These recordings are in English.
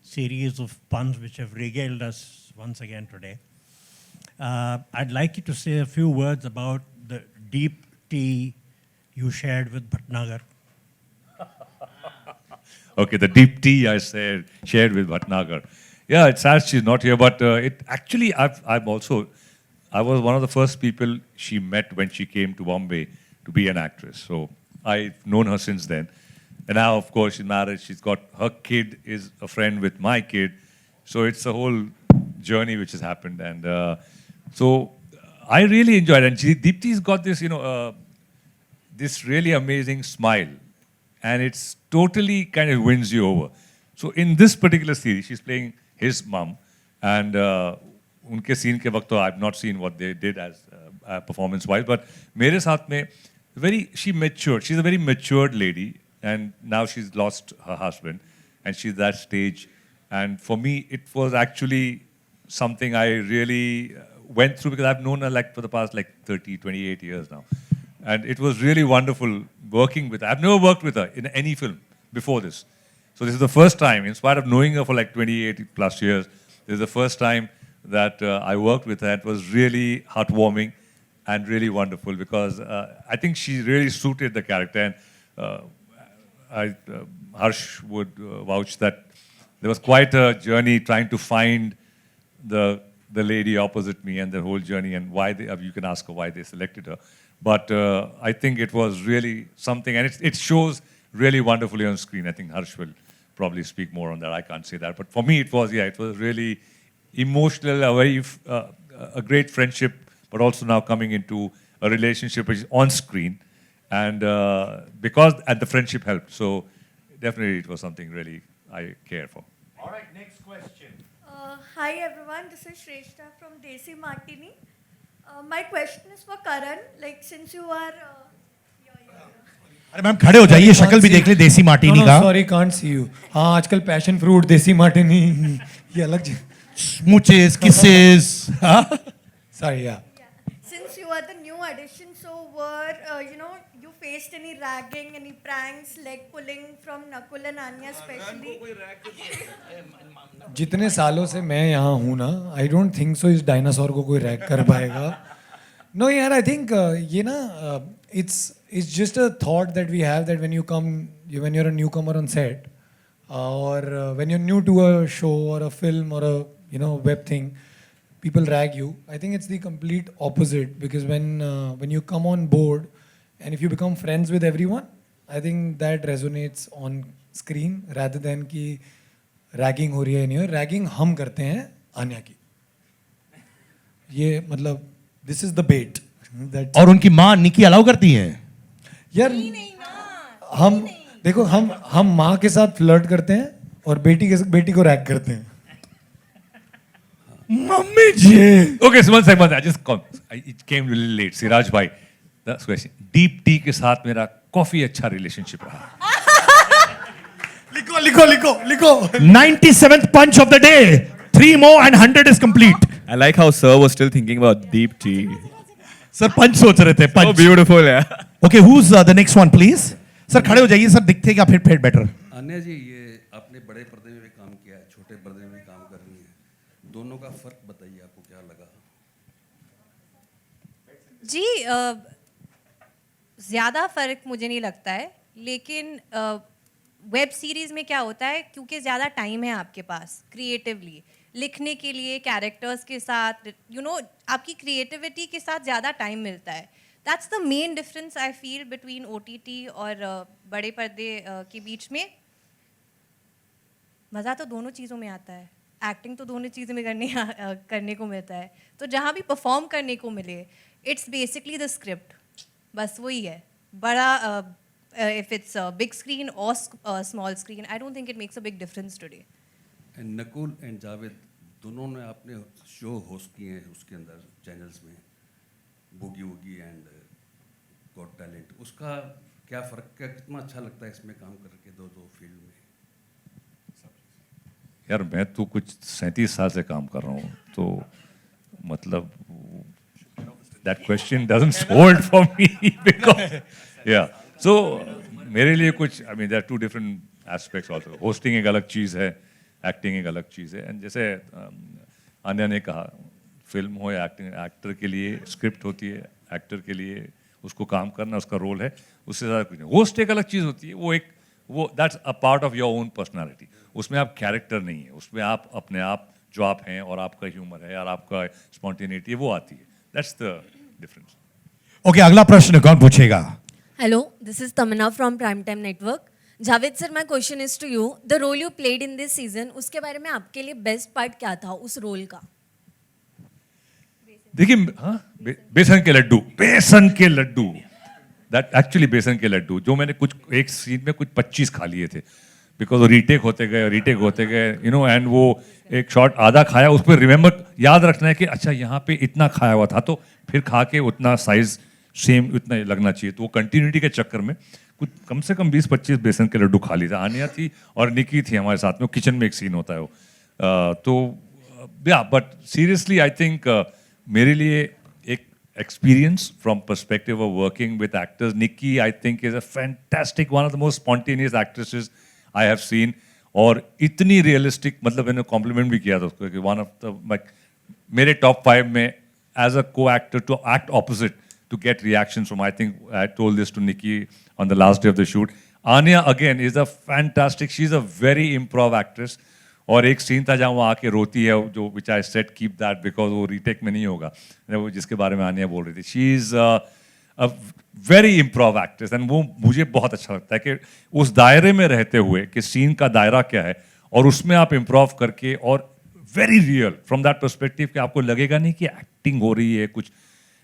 series of puns which have regaled us once again today. I'd like you to say a few words about the deep tea you shared with Bhatnagar. Okay, the deep tea I shared with Bhatnagar. Yeah, it's sad she's not here, but it actually, I was one of the first people she met when she came to Bombay to be an actress. So I've known her since then. And now, of course, she's married. She's got, her kid is a friend with my kid. So it's a whole journey which has happened. And so I really enjoyed it. And Deepti's got this, this really amazing smile. And it's totally kind of wins you over. So in this particular series, she's playing his mom. And unke scene ke waqt I've not seen what they did as performance-wise. But mere saath mein, she matured. She's a very matured lady. And now she's lost her husband. And she's that stage. And for me, it was actually something I really went through because I've known her like for the past 30, 28 years now. And it was really wonderful working with her. I've never worked with her in any film before this. So this is the first time, in spite of knowing her for 28 plus years, this is the first time that I worked with her. It was really heartwarming and really wonderful because I think she really suited the character. And Harsh would vouch that there was quite a journey trying to find the lady opposite me and the whole journey and why you can ask her why they selected her. But I think it was really something, and it shows really wonderfully on screen. I think Harsh will probably speak more on that. I can't say that. But for me, it was really emotional, a great friendship, but also now coming into a relationship which is on screen. And the friendship helped. So definitely it was something really I care for. All right, next question. Hi everyone, this is Shrestha from Desi Martini. My question is for Karan. Since you are... अरे ma'am खड़े हो जाइए, शक्ल भी देख ले देसी Martini का. Sorry can't see you. हाँ आजकल पैशन फ्रूट देसी मार्टिनी ये अलग स्मूचेस kisses. Sorry, yeah. Since you are the new addition, so you faced any ragging, any pranks, leg pulling from Nakuul and Anya especially? जितने सालों से मैं यहाँ हूँ ना, I don't think so इस डायनासोर को कोई रैग कर पाएगा. No यार, I think ये ना it's just a thought that we have that when you're a newcomer on set, or when you're new to a show or a film or a web thing, people rag you. I think it's the complete opposite because when you come on board and if you become friends with everyone, I think that resonates on screen rather than कि ragging हो रही है नहीं. Ragging हम करते हैं आन्या की. ये मतलब this is the bait. और उनकी माँ निकी अलाउ करती हैं. यार हम देखो हम माँ के साथ फ्लर्ट करते हैं और बेटी को रैग करते हैं. Mummy ji. Okay, so one second. It came a little late. Siraj bhai, that's question. Deep tea के साथ मेरा काफी अच्छा relationship रहा. लिखो. 97th punch of the day. 3 more and 100 is complete. I like how Sir was still thinking about deep tea. Sir punch सोच रहे थे. So beautiful, yeah. Okay, who's the next one, please? Sir खड़े हो जाइए sir, दिखते क्या फिर better. अन्या जी, ये आपने बड़े पर्दे में भी काम किया है, छोटे पर्दे में भी काम कर रही हैं. दोनों का फर्क बताइए, आपको क्या लगा? जी ज़्यादा फ़र्क मुझे नहीं लगता है, लेकिन वेब सीरीज़ में क्या होता है, क्योंकि ज़्यादा टाइम है आपके पास क्रिएटिवली लिखने के लिए, कैरेक्टर्स के साथ आपकी क्रिएटिविटी के साथ ज़्यादा टाइम मिलता है. That's the main difference I feel between OTT और बड़े पर्दे के बीच में. मज़ा तो दोनों चीज़ों में आता है, एक्टिंग तो दोनों चीज़ों में करने को मिलता है. तो जहाँ भी परफॉर्म करने को मिले, इट्स बेसिकली द स्क्रिप्ट, बस वही है. बड़ा if it's a big screen or small screen, I don't think it makes a big difference today. And Nakuul and Jaaved, दोनों ने आपने शो होस्ट किए हैं उसके अंदर चैनल्स में, boogie woogie and got talent. उसका क्या फ़र्क, कितना अच्छा लगता है इसमें काम करके दो फील्ड में? यार मैं तो कुछ 37 साल से काम कर रहा हूँ, तो मतलब that question doesn't hold for me because so मेरे लिए कुछ, I mean there are two different aspects also. Hosting एक अलग चीज़ है एक्टिंग एक अलग चीज़ है. एंड जैसे आन्या ने कहा, फिल्म हो या एक्टिंग, एक्टर के लिए स्क्रिप्ट होती है, एक्टर के लिए उसको काम करना उसका रोल है, उससे ज़्यादा कुछ नहीं. होस्ट एक अलग चीज़ होती है, वो that's a part of your own personality. उसमें आप कैरेक्टर नहीं है, उसमें आप अपने आप जो आप हैं और आपका ह्यूमर है और आपका स्पॉन्टेनिटी है वो आती है. That's the difference. ओके, अगला प्रश्न कौन पूछेगा? Hello, this is Tamana from Primetime Network. Javed sir, my question is to you. The role you played in this season, उसके बारे में आपके लिए बेस्ट पार्ट क्या था उस रोल का? देखिए, हाँ, बेसन के लड्डू, दैट एक्चुअली बेसन के लड्डू जो मैंने कुछ एक सीन में कुछ 25 खा लिए थे, बिकॉज वो रीटेक होते गए, यू नो, एंड वो एक शॉट आधा खाया, उस पर रिमेंबर याद रखना है कि अच्छा यहाँ पे इतना खाया हुआ था, तो फिर खा के उतना साइज सेम उतना लगना चाहिए. तो वो कंटिन्यूटी के चक्कर में कुछ कम से कम 20-25 बेसन के लड्डू खा लिए थे. आन्या थी और निकी थी हमारे साथ में, किचन में एक सीन होता है वो. तो या बट सीरियसली आई थिंक मेरे लिए एक experience from perspective of working with actors. Nikki I think is a fantastic, one of the most spontaneous actresses I have seen. और इतनी रियलिस्टिक, मतलब मैंने कॉम्प्लीमेंट भी किया था उसको कि वन ऑफ द मेरे टॉप 5 में as a co actor to act opposite to get reactions from. I think I told this to Nikki on the last day of the shoot. Anya again is a fantastic. She's a very improv actress. और एक scene था जहाँ वो आके रोती है, जो which I said keep that because वो रीटेक में नहीं होगा, वो जिसके बारे में आन्या बोल रही थी. She is a very improv actress and वो मुझे बहुत अच्छा लगता है कि उस दायरे में रहते हुए कि सीन का दायरा क्या है और उसमें आप improv करके और very real from that perspective कि आपको लगेगा नहीं कि एक्टिंग हो रही है कुछ.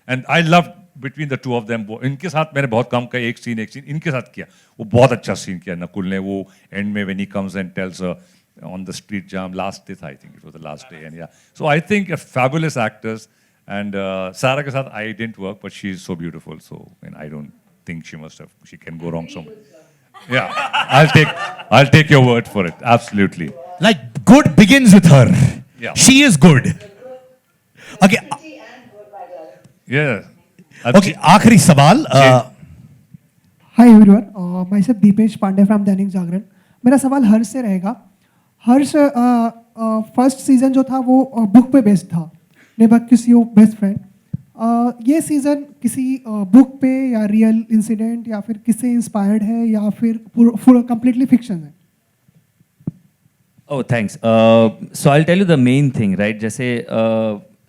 And I loved between the two of them. इनके साथ मैंने बहुत कम का एक सीन इनके साथ किया, वो बहुत अच्छा सीन किया नकुल ने. वो एंड में when he comes and tells her on the street jam last day, I think it was the last day, and yeah, so I think fabulous actors. And Sarah के साथ I didn't work, but she is so beautiful, so and I don't think she can go wrong somewhere. Yeah, I'll take your word for it, absolutely. Like good begins with her. Yeah. She is good. Okay. Yeah. Okay, आखिरी सवाल. Hi everyone, myself Deepesh Pandey from Dainik Jagran. मेरा सवाल हर्ष से रहेगा. हर्ष, first season जो था वो book पे बेस्ड था, never kiss your best friend. ये सीजन किसी बुक पे या रियल इंसिडेंट या फिर किससे इंस्पायर्ड है या फिर पूरा कंप्लीटली फिक्शन है? Oh, thanks. So I'll tell you the main thing, right? जैसे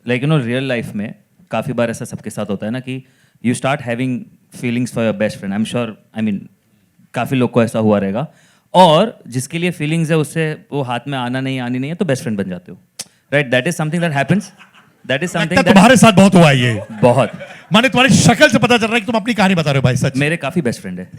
like you know real life में काफ़ी बार ऐसा सबके साथ होता है ना कि you start having feelings for your best friend. I am sure, I mean काफ़ी लोग को ऐसा हुआ रहेगा. और जिसके लिए फीलिंग्स है उससे वो हाथ में आनी नहीं है तो बेस्ट फ्रेंड बन जाते हो, right? That is something that happens. That is something तुम्हारे साथ बहुत हुआ है ये. बहुत. माने तुम्हारी शक्ल से पता चल रहा है कि तुम अपनी कहानी बता रहे हो भाई. सच मेरे काफ़ी बेस्ट फ्रेंड है.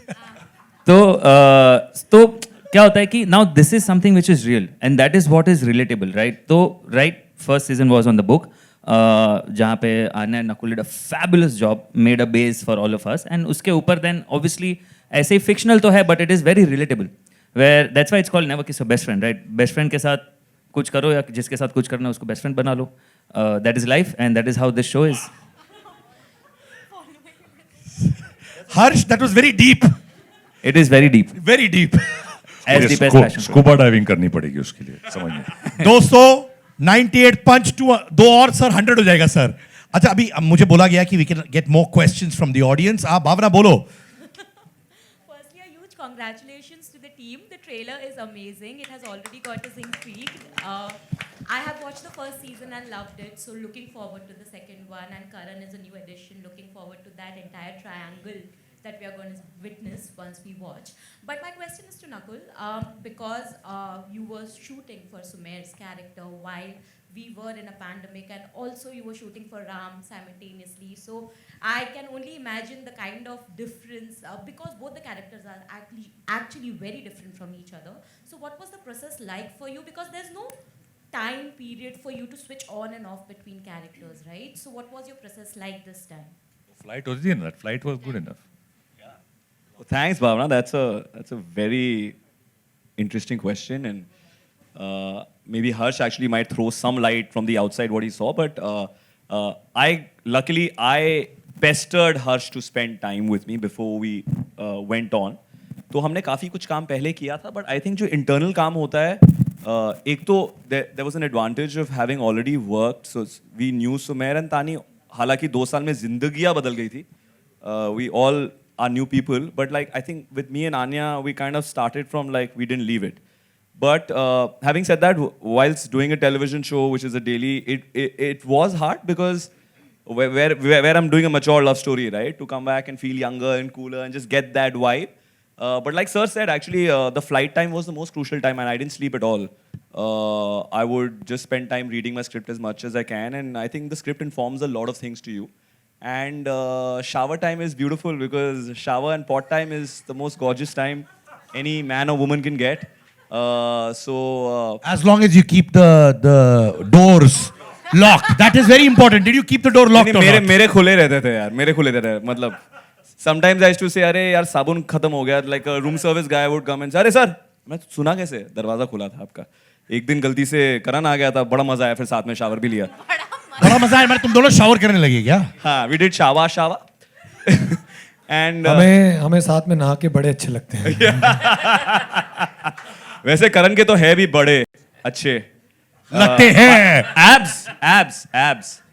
तो क्या होता है कि now this is something which is real and that is what is relatable, right? तो right, first season was on the book, जहाँ पे Anya and Nakul did a fabulous job, made a base for all of us. And उसके ऊपर then obviously ऐसे ही fictional तो है but it is very relatable, where that's why it's called never kiss your best friend, right? Best friend के साथ कुछ करो या जिसके साथ कुछ करना है उसको बेस्ट फ्रेंड बना लो. That is life and that is how this show is. Harsh, that was very deep. It is very deep, Very deep. As deep as passion. Scuba diving करनी पड़ेगी उसके लिए, समझिए. दोस्तों 98 पंच टू 2 और सर 100 हो जाएगा सर. अच्छा, अभी मुझे बोला गया कि we can get more questions from the audience. आप भावना बोलो. Firstly, a huge congratulations to the team. The trailer is amazing. It has already got us intrigued. I have watched the first season and loved it. So looking forward to the second one. And Karan is a new addition. Looking forward to that entire triangle that we are going to witness once we watch. But my question is to Nakuul, because you were shooting for Sumer's character while we were in a pandemic, and also you were shooting for Ram simultaneously. So I can only imagine the kind of difference, because both the characters are actually very different from each other. So what was the process like for you? Because there's no time period for you to switch on and off between characters, right? So what was your process like this time? Flight was in that. Flight was good enough. Well, thanks, Bhavna. That's a very interesting question, and maybe Harsh actually might throw some light from the outside what he saw. But I pestered Harsh to spend time with me before we went on. तो हमने काफ़ी कुछ काम पहले किया था, but I think जो internal काम होता है एक तो there was an advantage of having already worked, so we knew Sumer and Tani. हालांकि 2 साल में जिंदगियां बदल गई थी. We all are new people, but like I think with me and Anya, we kind of started from like we didn't leave it. But having said that, whilst doing a television show, which is a daily, it was hard because where I'm doing a mature love story, right? To come back and feel younger and cooler and just get that vibe. But like Sir said, actually, the flight time was the most crucial time, and I didn't sleep at all. I would just spend time reading my script as much as I can, and I think the script informs a lot of things to you. And shower time is beautiful because shower and pot time is the most gorgeous time any man or woman can get. As long as you keep the doors locked, that is very important. Did you keep the door locked or not? मेरे खुले रहते थे यार, मेरे खुले रहते थे. मतलब sometimes I used to say, अरे यार साबुन खत्म हो गया. Like a room service guy would come and say, अरे सर, मैं सुना कैसे? दरवाजा खुला था आपका. एक दिन गलती से करण आ गया था, बड़ा मजा आया, फिर साथ में शावर भी लिया. बड़ा मजा आया. तुम दोनों शावर करने लगे क्या? हाँ, we did शावा. And हमें साथ में नहा के बड़े अच्छे लगते हैं. वैसे करण के तो है भी बड़े अच्छे लगते हैं. Abs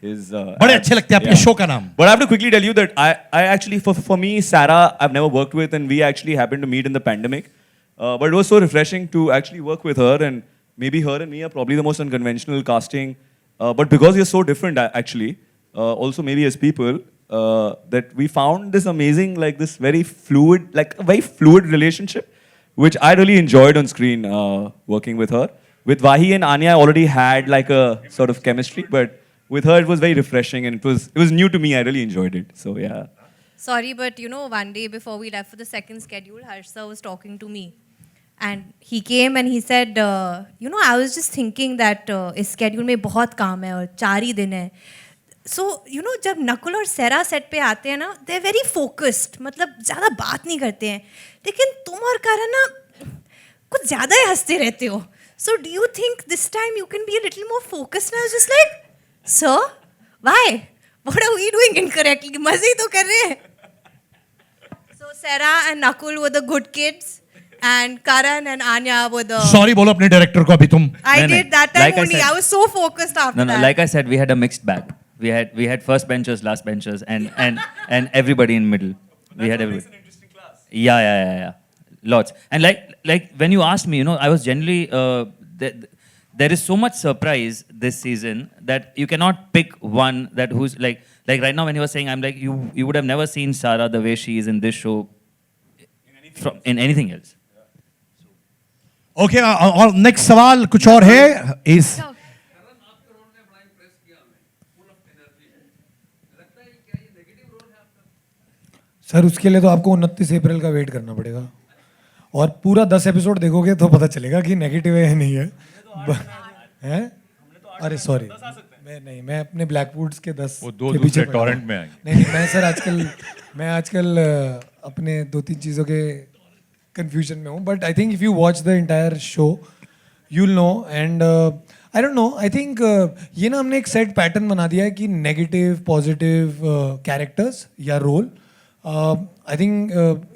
is बड़े अच्छे लगते हैं. आपके शो का नाम. But I have to quickly tell you that I actually for me Sarah I've never worked with, and we actually happened to meet in the pandemic. But it was so refreshing to actually work with her, and maybe her and me are probably the most unconventional casting. But because we are so different actually, also maybe as people, that we found this amazing, like this very fluid relationship, which I really enjoyed on screen working with her. With Wahi and Anya, I already had like a sort of chemistry, but with her it was very refreshing, and it was new to me. I really enjoyed it. So yeah. Sorry, but you know, one day before we left for the second schedule, Harsha was talking to me. And he came and he said, you know, I was just thinking that इस schedule में बहुत काम है और 4 ही दिन है. So, you know, जब नकुल और सेरा सेट पे आते हैं ना, they're very focused. मतलब ज़्यादा बात नहीं करते हैं. लेकिन तुम और करण ना कुछ ज़्यादा ही हंसते रहते हो. So, do you think this time you can be a little more focused? And I was just like, sir, why? What are we doing incorrectly? मज़े ही तो कर रहे हैं. So, Sarah and Nakul were the good kids. And Karan and Anya were the... Sorry बोलो अपने director को अभी तुम. I did that time only. I was so focused after that. No, like I said, we had a mixed bag. We had first benchers, last benchers, and everybody in middle. We had everybody. It's an interesting class. Yeah. Lots. And like when you asked me, you know, I was generally there is so much surprise this season that you cannot pick one that who's like right now when he was saying, I'm like, you would have never seen Sarah the way she is in this show in anything else. Okay, और next सवाल कुछ और है is sir उसके लिए तो आपको 29 अप्रैल का वेट करना पड़ेगा और पूरा 10 एपिसोड देखोगे तो पता चलेगा कि नेगेटिव है या नहीं है. हैं? अरे सॉरी मैं अपने ब्लैकवुड्स के 10 वो 2 दूसरे टॉरेंट में आएंगे. नहीं मैं सर आजकल अपने 2-3 चीज़ों के कंफ्यूजन में हूँ. But I think if you watch the entire show you will know. And I don't know, I think ये ना हमने एक सेट पैटर्न बना दिया है कि नेगेटिव पॉजिटिव कैरेक्टर्स या role. I think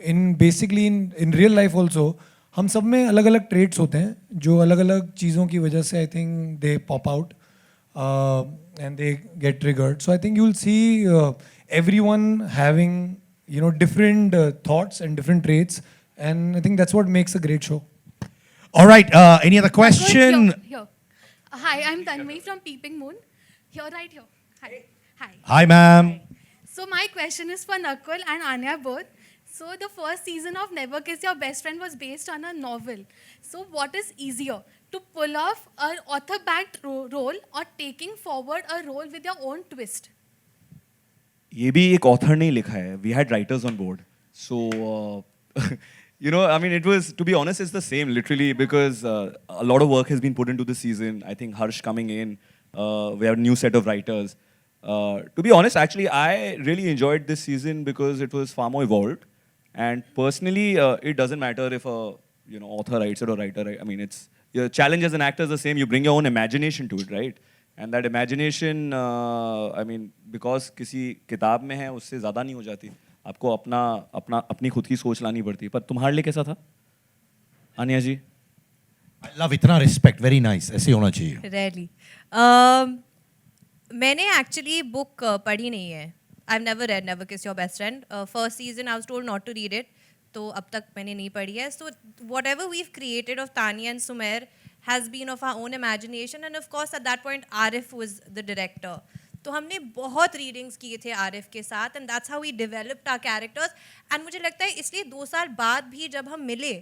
in basically in real life also हम सब में अलग अलग ट्रेट्स होते हैं जो अलग अलग चीज़ों की वजह से I think they pop out and they get triggered. So I think you'll see everyone having, you know, different thoughts and different traits, and I think that's what makes a great show. All right. Any other question? Here. Hi, I'm Tanmay from Peeping Moon. Here, right here. Hi. Hi, ma'am. So my question is for Nakuul and Anya both. So the first season of Never Kiss Your Best Friend was based on a novel. So what is easier, to pull off an author-backed role or taking forward a role with your own twist? ये भी एक author ने लिखा है. We had writers on board. So, you know, I mean, it was, to be honest, it's the same, literally, because a lot of work has been put into the season. I think Harsh coming in, we have a new set of writers. To be honest, actually, I really enjoyed this season because it was far more evolved. And personally, it doesn't matter if a author writes it or writer. I mean, it's your challenge as an actor is the same. You bring your own imagination to it, right? And that imagination, I mean, because किसी किताब में है उससे ज़्यादा नहीं हो जाती. आपको अपनी खुद की सोच लानी पड़ती है. पर तुम्हारे लिए कैसा था, आन्या जी? I love इतना respect, very nice. ऐसे होना चाहिए. Rarely. मैंने actually book पढ़ी नहीं है. I've never read Never Kiss Your Best Friend. First season I was told not to read it. तो अब तक मैंने नहीं पढ़ी है. So whatever we've created of Tanya and Sumer has been of our own imagination, and of course at that point Arif was the director. तो हमने बहुत रीडिंग्स किए थे आरिफ के साथ, and that's how we developed our characters. And मुझे लगता है इसलिए 2 साल बाद भी जब हम मिले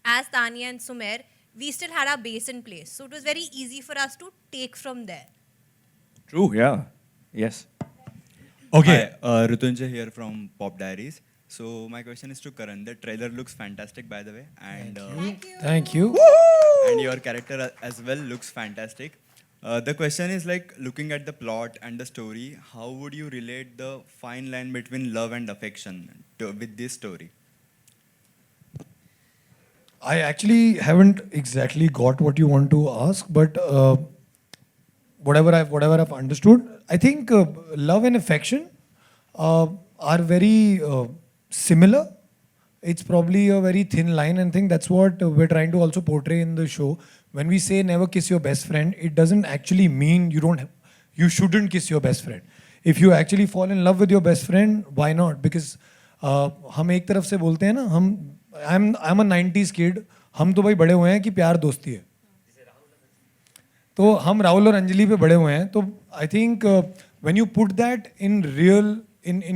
as Tanya and Sumer, we still had our base in place. So it was very easy for us to take from there. True, yeah. Yes. Okay. Hi, Rutunja here from Pop Diaries. So my question is to Karan. The trailer looks fantastic, by the way, and Thank you. and your character as well looks fantastic. The question is like looking at the plot and the story, how would you relate the fine line between love and affection with this story? I actually haven't exactly got what you want to ask, but whatever I've understood, I think love and affection are very similar. It's probably a very thin line, and I think that's what we're trying to also portray in the show. When we say never kiss your best friend, it doesn't actually mean you shouldn't kiss your best friend. If you actually fall in love with your best friend, why not? Because हम एक तरफ से बोलते हैं ना, I'm a 90s kid. हम तो भाई बड़े हुए हैं कि प्यार दोस्ती है. तो हम राहुल और अंजलि पे बड़े हुए हैं. तो I think when you put that in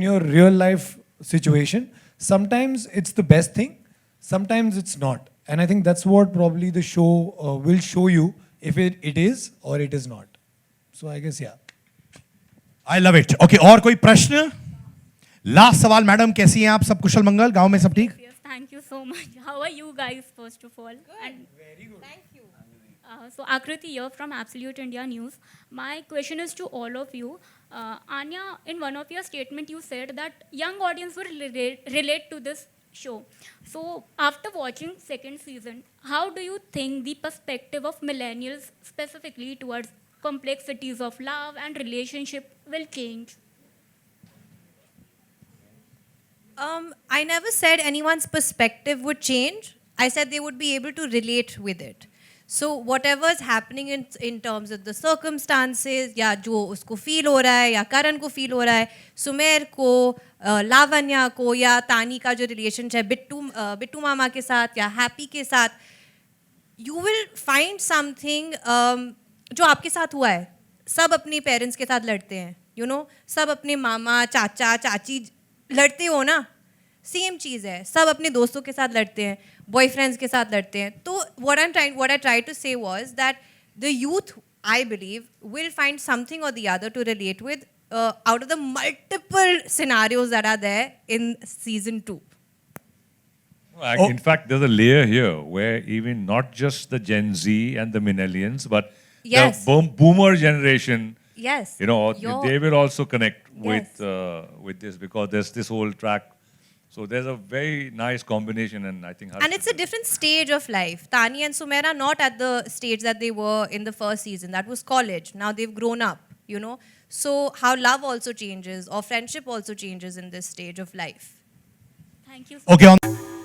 your real life situation, sometimes it's the best thing, sometimes it's not. And I think that's what probably the show will show you, if it is or it is not. So I guess, yeah. I love it. Okay, और कोई प्रश्न? Last सवाल, madam कैसी हैं आप? सब कुशल मंगल? गांव में सब ठीक? Yes, thank you so much. How are you guys, first of all? And Very good. Thank you. So Akriti here from Absolute India News. My question is to all of you. Anya, in one of your statement, you said that young audience will relate to this show. So after watching second season, how do you think the perspective of millennials specifically towards complexities of love and relationship will change? I never said anyone's perspective would change. I said they would be able to relate with it. So whatever is happening in terms of the circumstances, या जो उसको feel हो रहा है, या करण को feel हो रहा है, सुमेर को, लावण्या को, या तानी का जो relationship बिट्टू मामा के साथ या हैप्पी के साथ, you will find something जो आपके साथ हुआ है. सब अपने पेरेंट्स के साथ लड़ते हैं, you know, सब अपने मामा चाचा चाची लड़ते हो ना, सेम चीज़ है. सब अपने दोस्तों के साथ लड़ते हैं, बॉयफ्रेंड्स के साथ लड़ते हैं. तो what I tried to say was that the youth, I believe, will find something or the other to relate with out of the multiple scenarios that are there in season 2. In fact, there's a layer here where even not just the Gen Z and the millennials, but Yes. the boomer generation, Yes. you know, they will also connect Yes. with this, because there's this whole track. So there's a very nice combination, and I think. And it's a different stage of life. Tanya and Sumer are not at the stage that they were in the first season. That was college. Now they've grown up, you know. So how love also changes, or friendship also changes in this stage of life. Thank you so Okay. much.